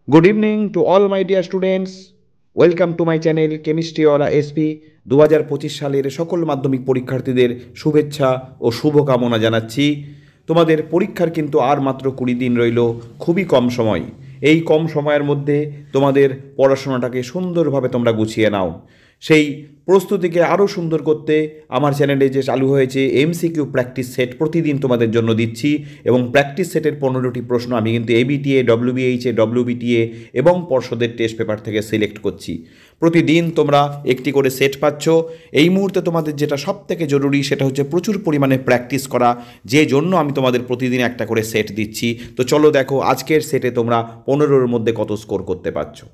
Good evening to all my dear students. Welcome to my channel Chemistry Wala SP 2025 সালের সকল মাধ্যমিক পরীক্ষার্থীদের শুভেচ্ছা ও শুভকামনা জানাচ্ছি। তোমাদের পরীক্ষার কিন্তু আর মাত্র 20 দিন রইল, খুবই কম সময়। এই কম সময়ের মধ্যে তোমাদের পড়াশোনাটাকে সুন্দরভাবে তোমরা গুছিয়ে নাও। সেই প্রস্তুতিকে আরও সুন্দর করতে আমার চ্যানেলে যে চালু হয়েছে এমসিকিউ প্র্যাকটিস সেট প্রতিদিন তোমাদের জন্য দিচ্ছি, এবং প্র্যাকটিস সেটের 15টি প্রশ্ন আমি কিন্তু এবিটিএ, ডব্লিউবিএইচএ, ডব্লিউবিটিএ এবং পর্ষদের টেস্ট পেপার থেকে সিলেক্ট করছি। প্রতিদিন তোমরা একটি করে সেট পাচ্ছ। এই মুহূর্তে তোমাদের যেটা সব থেকে জরুরি সেটা হচ্ছে প্রচুর পরিমাণে প্র্যাকটিস করা, যে জন্য আমি তোমাদের প্রতিদিন একটা করে সেট দিচ্ছি। তো চলো দেখো আজকের সেটে তোমরা 15-এর মধ্যে কত স্কোর করতে পারছো।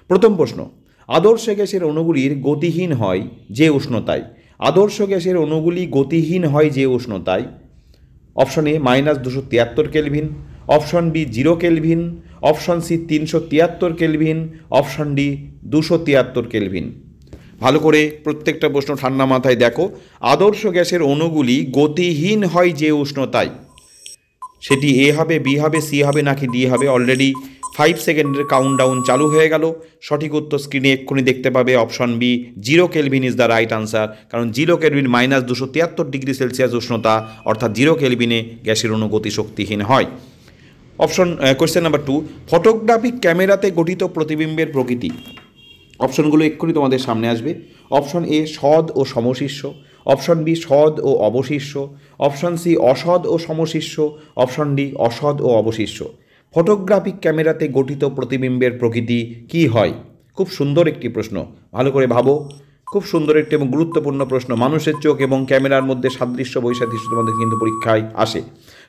প্রথম প্রশ্ন, আদর্শ গ্যাসের অণুগুলির গতিহীন হয় যে উষ্ণতায়। আদর্শ গ্যাসের অণুগুলি গতিহীন হয় যে উষ্ণতায়। Option A -273 kelvin, option B 0 kelvin, option C 373 kelvin, option D 273 kelvin. ভালো করে প্রত্যেকটা প্রশ্ন ঠান্ডা মাথায় দেখো। আদর্শ গ্যাসের অণুগুলি গতিহীন হয় যে উষ্ণতায়, সেটি এ হবে, বি হবে, সি হবে নাকি ডি হবে। অলরেডি 5 সেকেন্ডের কাউন্টডাউন চালু হয়ে গেল। সঠিক উত্তর স্ক্রিনে এক্ষুনি দেখতে পাবে। Option B 0 kelvin is the right answer, কারণ 0 কেলভিন -273 ডিগ্রি সেলসিয়াস উষ্ণতা, অর্থাৎ 0 কেলভিনে গ্যাসের অণু গতিশক্তিহীন হয়। কোয়েশ্চেন নাম্বার 2, ফটোগ্রাফিক ক্যামেরাতে গঠিত প্রতিবিম্বের প্রকৃতি। অপশনগুলো এক্ষুনি তোমাদের সামনে আসবে। অপশন এ সদ ও সমশিষ্য, অপশন বি সদ ও অবশিষ্য, অপশন সি অসদ ও সমশিষ্য, অপশন ডি অসদ ও অবশিষ্য। ফটোগ্রাফিক ক্যামেরাতে গঠিত প্রতিবিম্বের প্রকৃতি কি হয়? খুব সুন্দর একটি প্রশ্ন, ভালো করে ভাবো। খুব সুন্দর একটি এবং গুরুত্বপূর্ণ প্রশ্ন। মানুষের চোখ এবং ক্যামেরার মধ্যে সাদৃশ্য বৈসাদৃশ্য তোমাদের কিন্তু পরীক্ষায় আসে।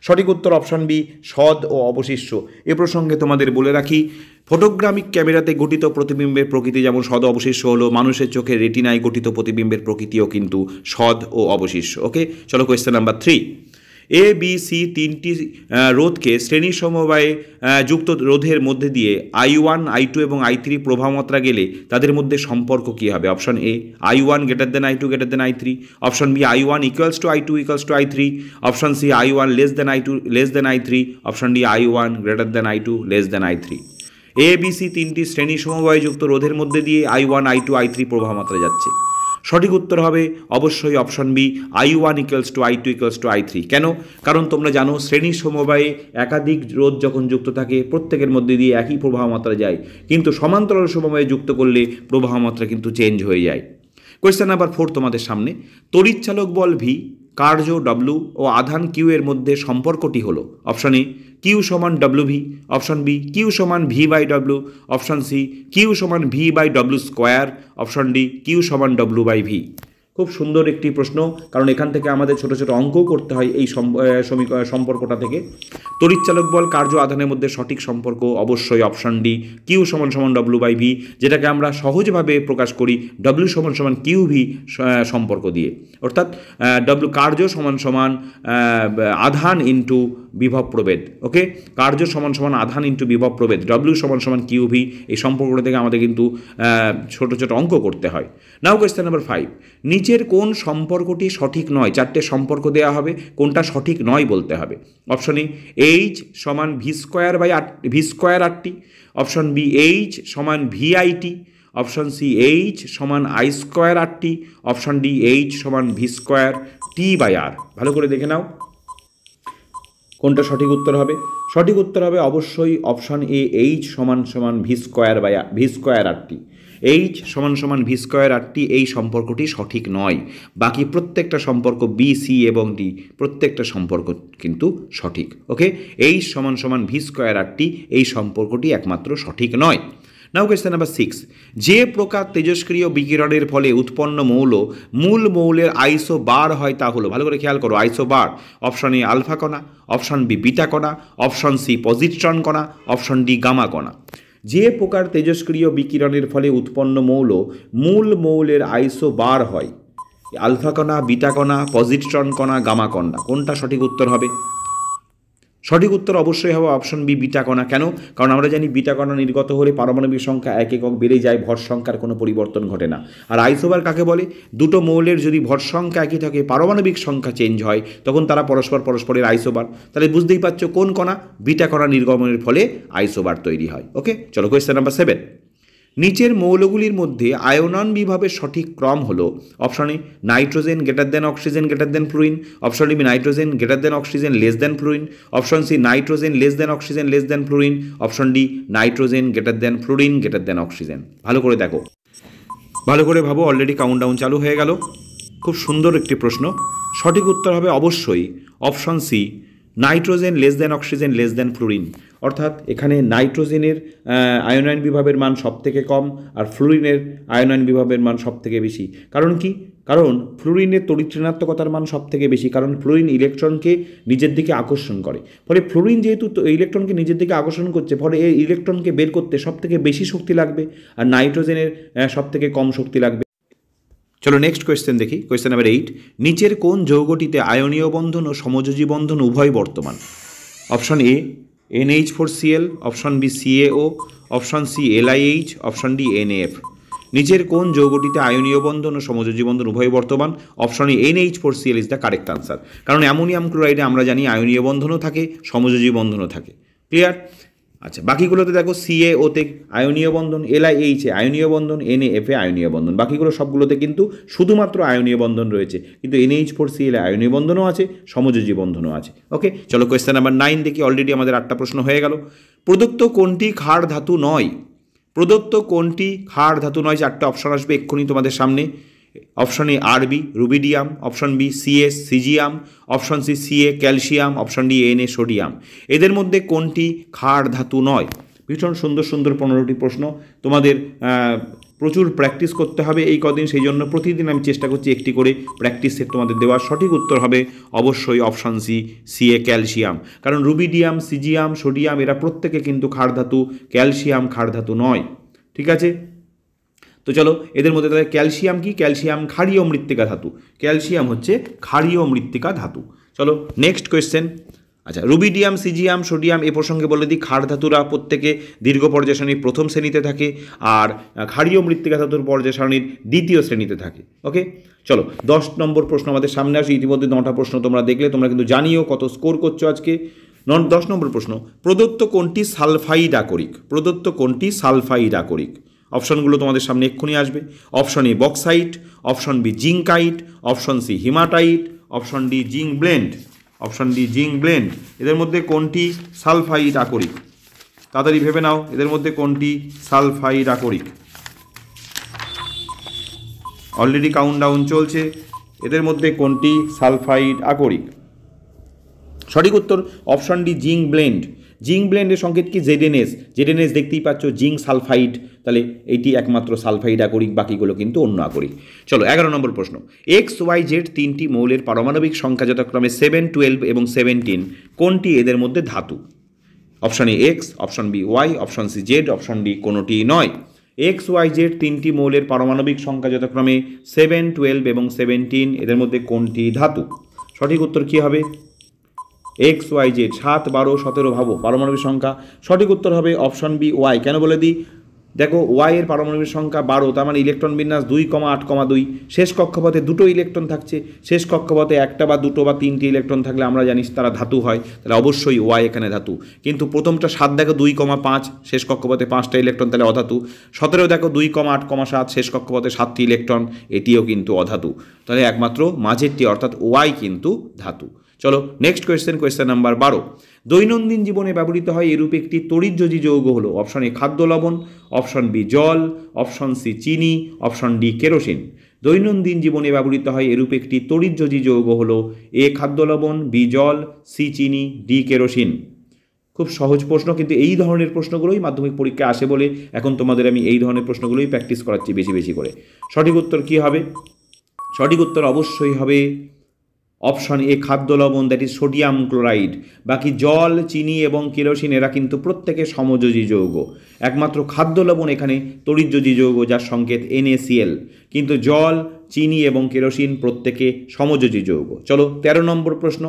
সঠিক উত্তর অপশন বি সদ ও অবশিষ্য। এ প্রসঙ্গে তোমাদের বলে রাখি, ফটোগ্রাফিক ক্যামেরাতে গঠিত প্রতিবিম্বের প্রকৃতি যেমন সদ অবশিষ্য হলো, মানুষের চোখের রেটিনায় গঠিত প্রতিবিম্বের প্রকৃতিও কিন্তু সদ ও অবশিষ্য। ওকে, চলো কোয়েশ্চেন নাম্বার 3। এ বি সি তিনটি রোধকে শ্রেণী সমবায়ে যুক্ত রোধের মধ্যে দিয়ে I1, I2 এবং I3 প্রভাবমাত্রা গেলে তাদের মধ্যে সম্পর্ক কী হবে? Option A I1 greater than I2 greater than I3, option B I1 equals to I2 equals to I3, option C I1 less than I2 less than I3, option D I1 greater than I2 less than I3। A B C তিনটি শ্রেণী সমবায়যুক্ত রোধের মধ্যে দিয়ে I1, I2, I3 প্রভাবমাত্রা যাচ্ছে। সঠিক উত্তর হবে অবশ্যই option B I1 equals to I2 equals to I3। কেন? কারণ তোমরা জানো শ্রেণী সমবায়ে একাধিক রোধ যখন যুক্ত থাকে প্রত্যেকের মধ্যে দিয়ে একই প্রবাহমাত্রা যায়, কিন্তু সমান্তরাল সমবায়ে যুক্ত করলে প্রবাহমাত্রা কিন্তু চেঞ্জ হয়ে যায়। কোয়েশ্চেন নাম্বার 4 তোমাদের সামনে। তড়িৎচালক বল ভি, কার্য ডব্লু ও আধান কিউ এর মধ্যে সম্পর্কটি হলো। অপশন এ কিউ সমান W V, option B Q সমান V by W, option C Q সমান V by W square, option D Q সমান ডব্লু বাই ভি। খুব সুন্দর একটি প্রশ্ন, কারণ এখান থেকে আমাদের ছোটো ছোটো অঙ্কও করতে হয় এই সম্পর্কটা থেকে। তড়িৎচালক বল কার্য আধানের মধ্যে সঠিক সম্পর্ক অবশ্যই অপশন ডি কিউ সমান সমান ডব্লু বাই ভি, যেটাকে আমরা সহজভাবে প্রকাশ করি ডব্লু সমান সমান কিউ ভি সম্পর্ক দিয়ে, অর্থাৎ ডব্লু কার্য সমান সমান আধান ইন্টু বিভব প্রভেদ। ওকে, কার্য সমান সমান আধান ইন্টু বিভব প্রভেদ, ডব্লু সমান সমান কিউ ভি। এই সম্পর্কটা থেকে আমাদের কিন্তু ছোটো ছোটো অঙ্ক করতে হয়। নাও কোয়েশ্চেন নাম্বার 5। নিচের কোন সম্পর্কটি সঠিক নয়? 4টে সম্পর্ক দেওয়া হবে, কোনটা সঠিক নয় বলতে হবে। অপশন এ এইচ সমান V square by V square RT, option B H সমান V IT, option C H সমান I square RT, option D H সমান V square T by R. ভালো করে দেখে নাও কোনটা সঠিক উত্তর হবে। সঠিক উত্তর হবে অবশ্যই অপশন এ এইচ সমান সমান ভি স্কোয়ার আরটি। এইচ সমান সমান ভি স্কোয়ার আরটি এই সম্পর্কটি সঠিক নয়। বাকি প্রত্যেকটা সম্পর্ক বি, সি এবং ডি প্রত্যেকটা সম্পর্ক কিন্তু সঠিক। ওকে, এইচ সমান সমান ভি স্কোয়ার আরটি এই সম্পর্কটি একমাত্র সঠিক নয়। নাও কোয়েশ্চেন নাম্বার 6। যে প্রকার তেজস্ক্রিয় বিকিরণের ফলে উৎপন্ন মৌল মূল মৌলের আইসো বার হয় তা হলো, ভালো করে খেয়াল করো, আইসো বার। অপশন এ আলফা কণা, অপশন বি বিটা কণা, অপশন সি পজিট্রন কণা, অপশন ডি গামা কণা। যে প্রকার তেজস্ক্রিয় বিকিরণের ফলে উৎপন্ন মৌল মূল মৌলের আইসো বার হয়, আলফা কণা, বিটা কণা, পজিট্রন কণা, গামা কণা, কোনটা সঠিক উত্তর হবে? সঠিক উত্তর অবশ্যই হবে অপশন বি বিটা কণা। কেন? কারণ আমরা জানি বিটা কণা নির্গত হলে পারমাণবিক সংখ্যা এক একক বেড়ে যায়, ভর সংখ্যার কোনো পরিবর্তন ঘটে না। আর আইসোবার কাকে বলে? দুটো মৌলের যদি ভর সংখ্যা একই থাকে, পারমাণবিক সংখ্যা চেঞ্জ হয়, তখন তারা পরস্পরের আইসোবার। তাহলে বুঝতেই পারছো কোন কণা? বিটা কণা নির্গমনের ফলে আইসোবার তৈরি হয়। ওকে, চলো কোয়েশ্চেন নাম্বার 7। নিচের মৌলগুলির মধ্যে আয়নন বিভাবের সঠিক ক্রম হলো option A nitrogen greater than oxygen greater than fluorine, option B nitrogen greater than oxygen less than fluorine, option C nitrogen less than oxygen less than fluorine, option D nitrogen greater than fluorine greater than oxygen. ভালো করে দেখো, ভালো করে ভাবো, already countdown চালু হয়ে গেল। খুব সুন্দর একটি প্রশ্ন। সঠিক উত্তর হবে অবশ্যই option C nitrogen less than oxygen less than fluorine. অর্থাৎ এখানে নাইট্রোজেনের আয়নায়ন বিভাবের মান সবথেকে কম, আর ফ্লুরিনের আয়নায়ন বিভাবের মান সবথেকে বেশি। কারণ কি? কারণ ফ্লুরিনের তড়িৎ ঋণাত্মকতার মান সবথেকে বেশি, কারণ ফ্লুরিন ইলেকট্রনকে নিজের দিকে আকর্ষণ করে। ফলে ফ্লুরিন যেহেতু ইলেকট্রনকে নিজের দিকে আকর্ষণ করছে, ফলে এই ইলেকট্রনকে বের করতে সবথেকে বেশি শক্তি লাগবে, আর নাইট্রোজেনের সবথেকে কম শক্তি লাগবে। চলো নেক্সট কোয়েশ্চেন দেখি, কোয়েশ্চেন নাম্বার 8। নিচের কোন যৌগটিতে আয়নীয় বন্ধন ও সমযোজী বন্ধন উভয় বর্তমান? Option A NH4Cl, option B CaO, option C LiH, option D NF। নিচের কোন যৌগটিতে আয়নীয় বন্ধন ও সমযোজী বন্ধন উভয় বর্তমান? Option A NH4Cl is the correct answer. কারণ অ্যামোনিয়াম ক্লোরাইডে আমরা জানি আয়নীয় বন্ধনও থাকে, সমযোজী বন্ধনও থাকে। ক্লিয়ার? আচ্ছা, বাকিগুলোতে দেখো CaOতে আয়নীয় বন্ধন, LiH এ আয়নীয় বন্ধন, NF এ আয়নীয় বন্ধন। বাকিগুলো সবগুলোতে কিন্তু শুধুমাত্র আয়নীয় বন্ধন রয়েছে, কিন্তু NH4Cl এ আয়নীয় বন্ধনও আছে, সমযোজী বন্ধনও আছে। ওকে, চলো কোয়েশ্চেন নাম্বার 9 দেখি। অলরেডি আমাদের 8টা প্রশ্ন হয়ে গেল। প্রদত্ত কোনটি ক্ষার ধাতু নয়? প্রদত্ত কোনটি ক্ষার ধাতু নয়? 4টে অপশন আসবে এক্ষুনি তোমাদের সামনে। Option A RB rubidium, option B CS caesium, option C CA calcium, option D Na sodium. এদের মধ্যে কোনটি ক্ষার ধাতু নয়? ভীষণ সুন্দর সুন্দর 15টি প্রশ্ন। তোমাদের প্রচুর প্র্যাকটিস করতে হবে এই কদিন, সেই জন্য প্রতিদিন আমি চেষ্টা করছি একটি করে প্র্যাকটিস সেট তোমাদের দেওয়ার। সঠিক উত্তর হবে অবশ্যই অপশন সি CA ক্যালসিয়াম। কারণ রুবিডিয়াম, সিজিয়াম, সোডিয়াম এরা প্রত্যেকে কিন্তু ক্ষার ধাতু, ক্যালসিয়াম ক্ষার ধাতু নয়। ঠিক আছে, তো চলো এদের মধ্যে তাহলে ক্যালসিয়াম কি? ক্যালসিয়াম ক্ষারীয় মৃত্তিকা ধাতু। ক্যালসিয়াম হচ্ছে ক্ষারীয় মৃত্তিকা ধাতু। চলো নেক্সট কোয়েশ্চেন। আচ্ছা, রুবিডিয়াম, সিজিয়াম, সোডিয়াম এ প্রসঙ্গে বলে দিই, ক্ষার ধাতুরা প্রত্যেকে দীর্ঘ পর্যায় সারণীর প্রথম শ্রেণীতে থাকে, আর ক্ষারীয় মৃত্তিকা ধাতুর পর্যায় সারণীর দ্বিতীয় শ্রেণীতে থাকে। ওকে, চলো 10 নম্বর প্রশ্ন আমাদের সামনে আসে। ইতিমধ্যে 9টা প্রশ্ন তোমরা দেখলে, তোমরা কিন্তু জানিও কত স্কোর করছো আজকে। 10 নম্বর প্রশ্ন, প্রদত্ত কোনটি সালফাইড আকরিক? প্রদত্ত কোনটি সালফাইড আকরিক? অপশনগুলো তোমাদের সামনে এক্ষুনি আসবে। Option A bauxite, option B zincite, option C haematite, option D zinc blende. Option D zinc blende. এদের মধ্যে কোনটি সালফাইড আকরিক? তাড়াতাড়ি ভেবে নাও, এদের মধ্যে কোনটি সালফাইড আকরিক? অলরেডি কাউন্টডাউন চলছে। এদের মধ্যে কোনটি সালফাইড আকরিক? সঠিক উত্তর option D zinc blende. Zinc ব্লেন্ডের সংকেত কি? ZNS। ZNS দেখতেই পাচ্ছ, জিঙ্ক সালফাইড। তাহলে এইটি একমাত্র সালফাইড আকরিক, বাকিগুলো কিন্তু অন্য আকরিক। চলো 11 নম্বর প্রশ্ন। XYZ তিনটি মৌলের পারমাণবিক সংখ্যা যথাক্রমে 7, 12 এবং 17, কোনটি এদের মধ্যে ধাতু? Option A X, option B Y, option C Z, option D কোনোটি নয়। XYZ তিনটি মৌলের পারমাণবিক সংখ্যা যথাক্রমে 7, 12 এবং 17, এদের মধ্যে কোনটি ধাতু? সঠিক উত্তর কী হবে? XYZ 7, 12, 17 ভাবো পারমাণবিক সংখ্যা। সঠিক উত্তর হবে অপশন বি Y। কেন বলে দিই, দেখো Y এর পারমাণবিক সংখ্যা 12, তার মানে ইলেকট্রন বিন্যাস 2,8,2। শেষ কক্ষপথে দুটো ইলেকট্রন থাকছে। শেষ কক্ষপথে একটা বা দুটো বা তিনটি ইলেকট্রন থাকলে আমরা জানি তারা ধাতু হয়, তাহলে অবশ্যই Y এখানে ধাতু। কিন্তু প্রথমটা 7 দেখো 2,5, শেষ কক্ষপথে 5টা ইলেকট্রন, তাহলে অধাতু। 17 দেখো 2,8,7, শেষ কক্ষপথে 7টি ইলেকট্রন, এটিও কিন্তু অধাতু। তাহলে একমাত্র মাঝেরটি অর্থাৎ Y কিন্তু ধাতু। চলো নেক্সট কোয়েশ্চেন, কোয়েশ্চেন নাম্বার 12। দৈনন্দিন জীবনে ব্যবহৃত হয় এরূপ একটি তড়িৎযোজী যৌগ হলো অপশন এ খাদ্য লবণ, অপশন বি জল, অপশন সি চিনি, অপশন ডি কেরোসিন। দৈনন্দিন জীবনে ব্যবহৃত হয় এরূপ একটি তড়িৎযোজী যৌগ হলো এ খাদ্য লবণ, বি জল, সি চিনি, ডি কেরোসিন। খুব সহজ প্রশ্ন, কিন্তু এই ধরনের প্রশ্নগুলোই মাধ্যমিক পরীক্ষায় আসে বলে এখন তোমাদের আমি এই ধরনের প্রশ্নগুলোই প্র্যাকটিস করাচ্ছি বেশি বেশি করে। সঠিক উত্তর কী হবে? সঠিক উত্তর অবশ্যই হবে অপশন এ খাদ্য লবণ, দ্যাট ইজ সোডিয়াম ক্লোরাইড। বাকি জল, চিনি এবং কেরোসিন এরা কিন্তু প্রত্যেকে সমযোজী যৌগ। একমাত্র খাদ্য লবণ এখানে তড়িৎযোজী যৌগ, যার সংকেত NaCl। কিন্তু জল, চিনি এবং কেরোসিন প্রত্যেকে সমযোজী যৌগ। চলো 13 নম্বর প্রশ্ন।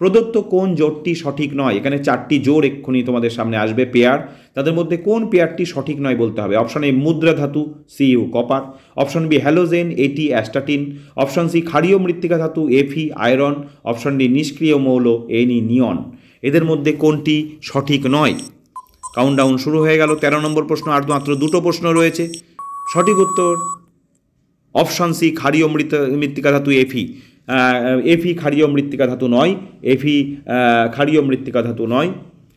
প্রদত্ত কোন জোটটি সঠিক নয়? এখানে 4টি জোর এক্ষুনি তোমাদের সামনে আসবে, পেয়ার। তাদের মধ্যে কোন পেয়ারটি সঠিক নয় বলতে হবে। অপশন এ মুদ্রা ধাতু, CU copper. Option B halogen, এটি অ্যাস্টাটিন। অপশন সি ক্ষারীয় মৃত্তিকা ধাতু, এফি আয়রন। অপশন ডি নিষ্ক্রিয় মৌল, এনি নিয়ন। এদের মধ্যে কোনটি সঠিক নয়? কাউন্টডাউন শুরু হয়ে গেল। 13 নম্বর প্রশ্ন, আর মাত্র 2টো প্রশ্ন রয়েছে। সঠিক উত্তর অপশন সি ক্ষারীয় মৃত্তিকা ধাতু, এফি। এফি ক্ষারীয় মৃত্তিকা ধাতু নয়, এফি ক্ষারীয় মৃত্তিকা ধাতু নয়,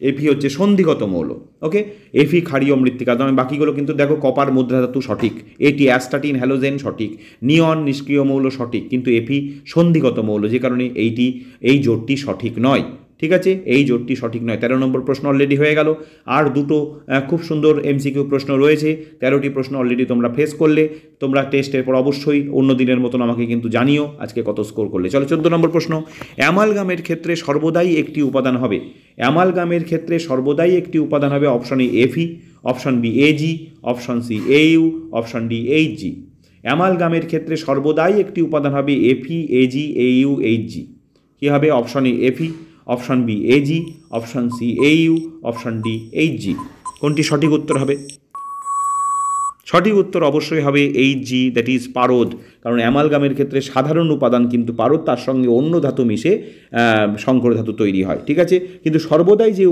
এফি হচ্ছে সন্ধিগত মৌল। ওকে, এফি ক্ষারীয় মৃত্তিকা ধাতু। বাকিগুলো কিন্তু দেখো, কপার মুদ্রা ধাতু সঠিক, এটি অ্যাস্টাটিন হ্যালোজেন সঠিক, নিয়ন নিষ্ক্রিয় মৌল সঠিক, কিন্তু এফি সন্ধিগত মৌল, যে কারণে এই জোটটি সঠিক নয়। ঠিক আছে, এই জোটটি সঠিক নয়। 13 নম্বর প্রশ্ন অলরেডি হয়ে গেল। আর 2টো খুব সুন্দর এমসিকিউ প্রশ্ন রয়েছে। 13টি প্রশ্ন অলরেডি তোমরা ফেস করলে। তোমরা টেস্টের পর অবশ্যই অন্য দিনের মতন আমাকে কিন্তু জানিও আজকে কত স্কোর করলে। চলো 14 নম্বর প্রশ্ন, অ্যামালগামের ক্ষেত্রে সর্বদাই একটি উপাদান হবে। অ্যামালগামের ক্ষেত্রে সর্বদাই একটি উপাদান হবে। Option A FE, option B AG, option C AU, option D HG. অ্যামালগামের ক্ষেত্রে সর্বদাই একটি উপাদান হবে এফি, এজি, এইউ, এইচজি। কী হবে? Option A FE, option B AG, option C AU, option D HG. কোনটি সঠিক উত্তর হবে? সঠিক উত্তর অবশ্যই হবে এইচজি, দ্যাট ইজ পারদ। কারণ অ্যামালগামের ক্ষেত্রে সাধারণ উপাদান কিন্তু পারদ, তার সঙ্গে অন্য ধাতু মিশে সংকর ধাতু তৈরি হয়। ঠিক আছে, কিন্তু সর্বদাই যে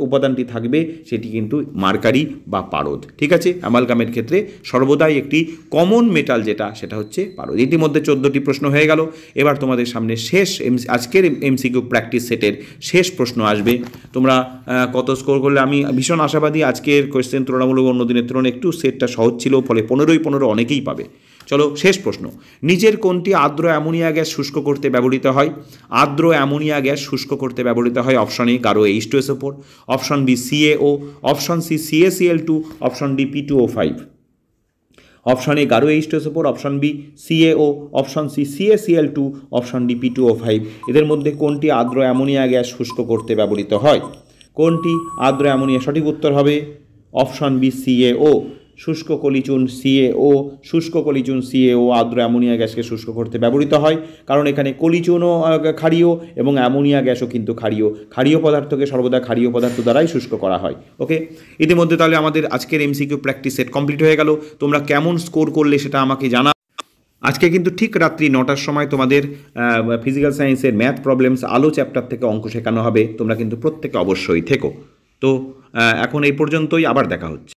উপাদানটি থাকবে সেটি কিন্তু মার্কারি বা পারদ। ঠিক আছে, অ্যামালগামের ক্ষেত্রে সর্বদাই একটি কমন মেটাল সেটা হচ্ছে পারদ। ইতিমধ্যে 14টি প্রশ্ন হয়ে গেল। এবার তোমাদের সামনে শেষ আজকের এমসিকিউ প্র্যাকটিস সেটের শেষ প্রশ্ন আসবে। তোমরা কত স্কোর করলে? আমি ভীষণ আশাবাদী আজকের কোয়েশ্চেন তুলনামূলক অন্য দিনের তুলনায় একটু সেটটা সহজ ছিল, ফলে 15 অনেকেই পাবে। চলো শেষ প্রশ্ন, নিচের কোনটি আর্দ্র অ্যামোনিয়া গ্যাস শুষ্ক করতে ব্যবহৃত হয়? আর্দ্র অ্যামোনিয়া গ্যাস শুষ্ক করতে ব্যবহৃত হয়। অপশন এ গাঢ় H2SO4, option B CaO, option C CaCl2, option D P2O5। Option A গাঢ় H2SO4, option B CaO, option C CaCl2, option D P2O5। এদের মধ্যে কোনটি আর্দ্র অ্যামোনিয়া গ্যাস শুষ্ক করতে ব্যবহৃত হয়? কোনটি আর্দ্র অ্যামোনিয়া? সঠিক উত্তর হবে অপশন বি CaO, শুষ্ক কলিচুন CaO। শুষ্ক কলিচুন CaO আর্দ্র অ্যামোনিয়া গ্যাসকে শুষ্ক করতে ব্যবহৃত হয়, কারণ এখানে কলিচুনও ক্ষারীয় এবং অ্যামোনিয়া গ্যাসও কিন্তু ক্ষারীয়। ক্ষারীয় পদার্থকে সর্বদা ক্ষারীয় পদার্থ দ্বারাই শুষ্ক করা হয়। ওকে, ইতিমধ্যে তাহলে আমাদের আজকের এমসিকিউ প্র্যাকটিস সেট কমপ্লিট হয়ে গেল। তোমরা কেমন স্কোর করলে সেটা আমাকে জানা। আজকে কিন্তু ঠিক রাত্রি 9টার সময় তোমাদের ফিজিক্যাল সায়েন্সের ম্যাথ প্রবলেমস আলো চ্যাপ্টার থেকে অঙ্ক শেখানো হবে। তোমরা কিন্তু প্রত্যেকে অবশ্যই থেকো। তো এখন এই পর্যন্তই, আবার দেখা হচ্ছে।